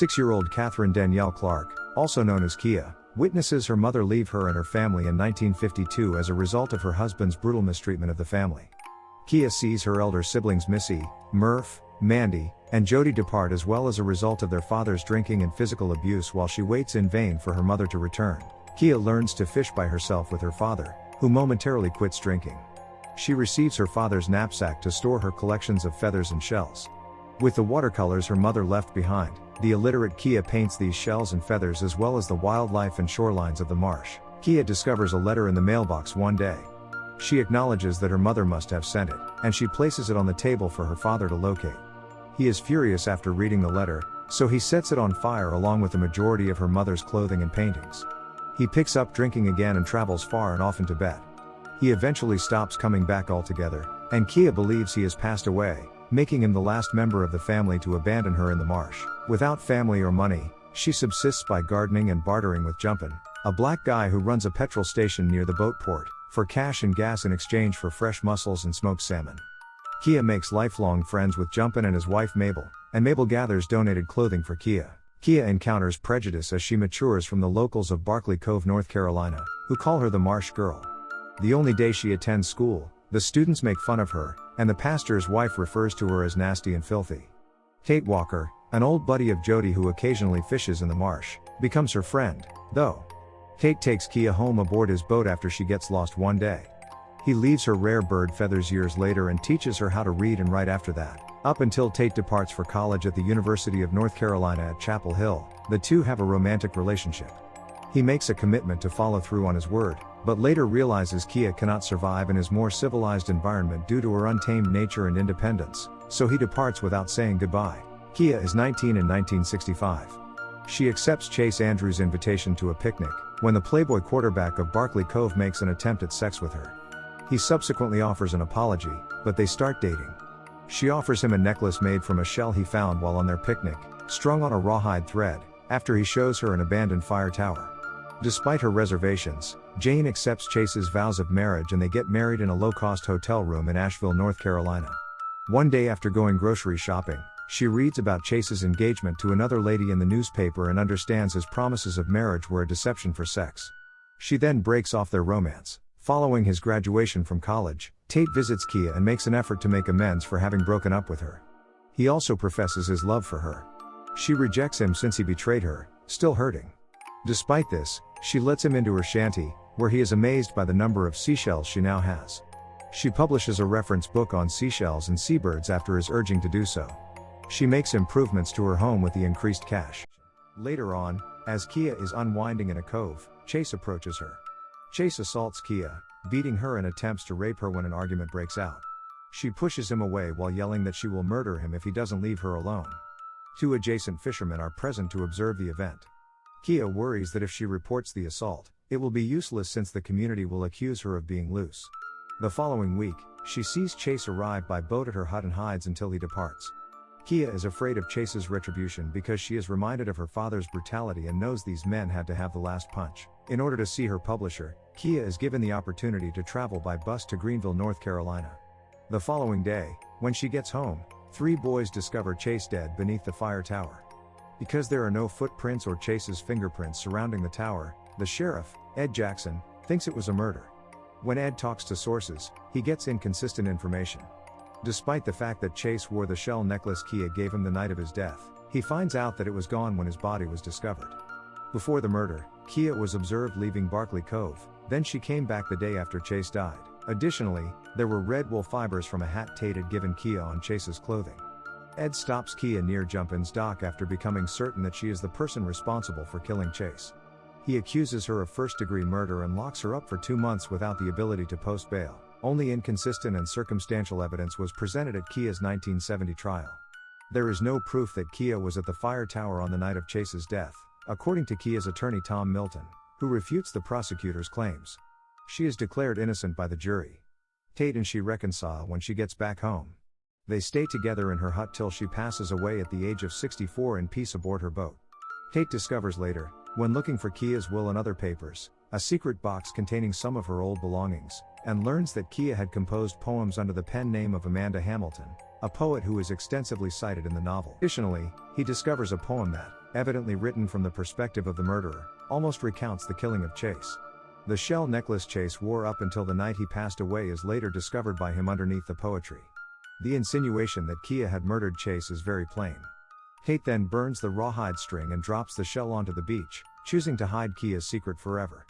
6-year-old Catherine Danielle Clark, also known as Kia, witnesses her mother leave her and her family in 1952 as a result of her husband's brutal mistreatment of the family. Kia sees her elder siblings Missy, Murph, Mandy, and Jody depart as well as a result of their father's drinking and physical abuse while she waits in vain for her mother to return. Kia learns to fish by herself with her father, who momentarily quits drinking. She receives her father's knapsack to store her collections of feathers and shells. With the watercolors her mother left behind, the illiterate Kia paints these shells and feathers as well as the wildlife and shorelines of the marsh. Kia discovers a letter in the mailbox one day. She acknowledges that her mother must have sent it, and she places it on the table for her father to locate. He is furious after reading the letter, so he sets it on fire along with the majority of her mother's clothing and paintings. He picks up drinking again and travels far and often to bed. He eventually stops coming back altogether, and Kia believes he has passed away, making him the last member of the family to abandon her in the marsh. Without family or money, she subsists by gardening and bartering with Jumpin, a black guy who runs a petrol station near the boat port, for cash and gas in exchange for fresh mussels and smoked salmon. Kia makes lifelong friends with Jumpin and his wife Mabel, and Mabel gathers donated clothing for Kia. Kia encounters prejudice as she matures from the locals of Barkley Cove, North Carolina, who call her the Marsh Girl. The only day she attends school, the students make fun of her, and the pastor's wife refers to her as nasty and filthy. Tate Walker, an old buddy of Jody who occasionally fishes in the marsh, becomes her friend, though. Tate takes Kia home aboard his boat after she gets lost one day. He leaves her rare bird feathers years later and teaches her how to read and write after that. Up until Tate departs for college at the University of North Carolina at Chapel Hill, the two have a romantic relationship. He makes a commitment to follow through on his word, but later realizes Kia cannot survive in his more civilized environment due to her untamed nature and independence, so he departs without saying goodbye. Kia is 19 in 1965. She accepts Chase Andrews' invitation to a picnic, when the Playboy quarterback of Barkley Cove makes an attempt at sex with her. He subsequently offers an apology, but they start dating. She offers him a necklace made from a shell he found while on their picnic, strung on a rawhide thread, after he shows her an abandoned fire tower. Despite her reservations, Jane accepts Chase's vows of marriage and they get married in a low-cost hotel room in Asheville, North Carolina. One day after going grocery shopping, she reads about Chase's engagement to another lady in the newspaper and understands his promises of marriage were a deception for sex. She then breaks off their romance. Following his graduation from college, Tate visits Kia and makes an effort to make amends for having broken up with her. He also professes his love for her. She rejects him since he betrayed her, still hurting. Despite this, she lets him into her shanty, where he is amazed by the number of seashells she now has. She publishes a reference book on seashells and seabirds after his urging to do so. She makes improvements to her home with the increased cash. Later on, as Kia is unwinding in a cove, Chase approaches her. Chase assaults Kia, beating her and attempts to rape her when an argument breaks out. She pushes him away while yelling that she will murder him if he doesn't leave her alone. Two adjacent fishermen are present to observe the event. Kia worries that if she reports the assault, it will be useless since the community will accuse her of being loose. The following week, she sees Chase arrive by boat at her hut and hides until he departs. Kia is afraid of Chase's retribution because she is reminded of her father's brutality and knows these men had to have the last punch. In order to see her publisher, Kia is given the opportunity to travel by bus to Greenville, North Carolina. The following day, when she gets home, 3 boys discover Chase dead beneath the fire tower. Because there are no footprints or Chase's fingerprints surrounding the tower, the sheriff, Ed Jackson, thinks it was a murder. When Ed talks to sources, he gets inconsistent information. Despite the fact that Chase wore the shell necklace Kia gave him the night of his death, he finds out that it was gone when his body was discovered. Before the murder, Kia was observed leaving Barkley Cove, then she came back the day after Chase died. Additionally, there were red wool fibers from a hat Tate had given Kia on Chase's clothing. Ed stops Kia near Jumpin's dock after becoming certain that she is the person responsible for killing Chase. He accuses her of first-degree murder and locks her up for 2 months without the ability to post bail. Only inconsistent and circumstantial evidence was presented at Kia's 1970 trial. There is no proof that Kia was at the fire tower on the night of Chase's death, according to Kia's attorney Tom Milton, who refutes the prosecutor's claims. She is declared innocent by the jury. Tate and she reconcile when she gets back home. They stay together in her hut till she passes away at the age of 64 in peace aboard her boat. Tate discovers later, when looking for Kia's will and other papers, a secret box containing some of her old belongings, and learns that Kia had composed poems under the pen name of Amanda Hamilton. a poet who is extensively cited in the novel. Additionally, he discovers a poem that, evidently written from the perspective of the murderer, almost recounts the killing of Chase. The shell necklace Chase wore up until the night he passed away is later discovered by him underneath the poetry. The insinuation that Kia had murdered Chase is very plain. Haight then burns the rawhide string and drops the shell onto the beach, choosing to hide Kia's secret forever.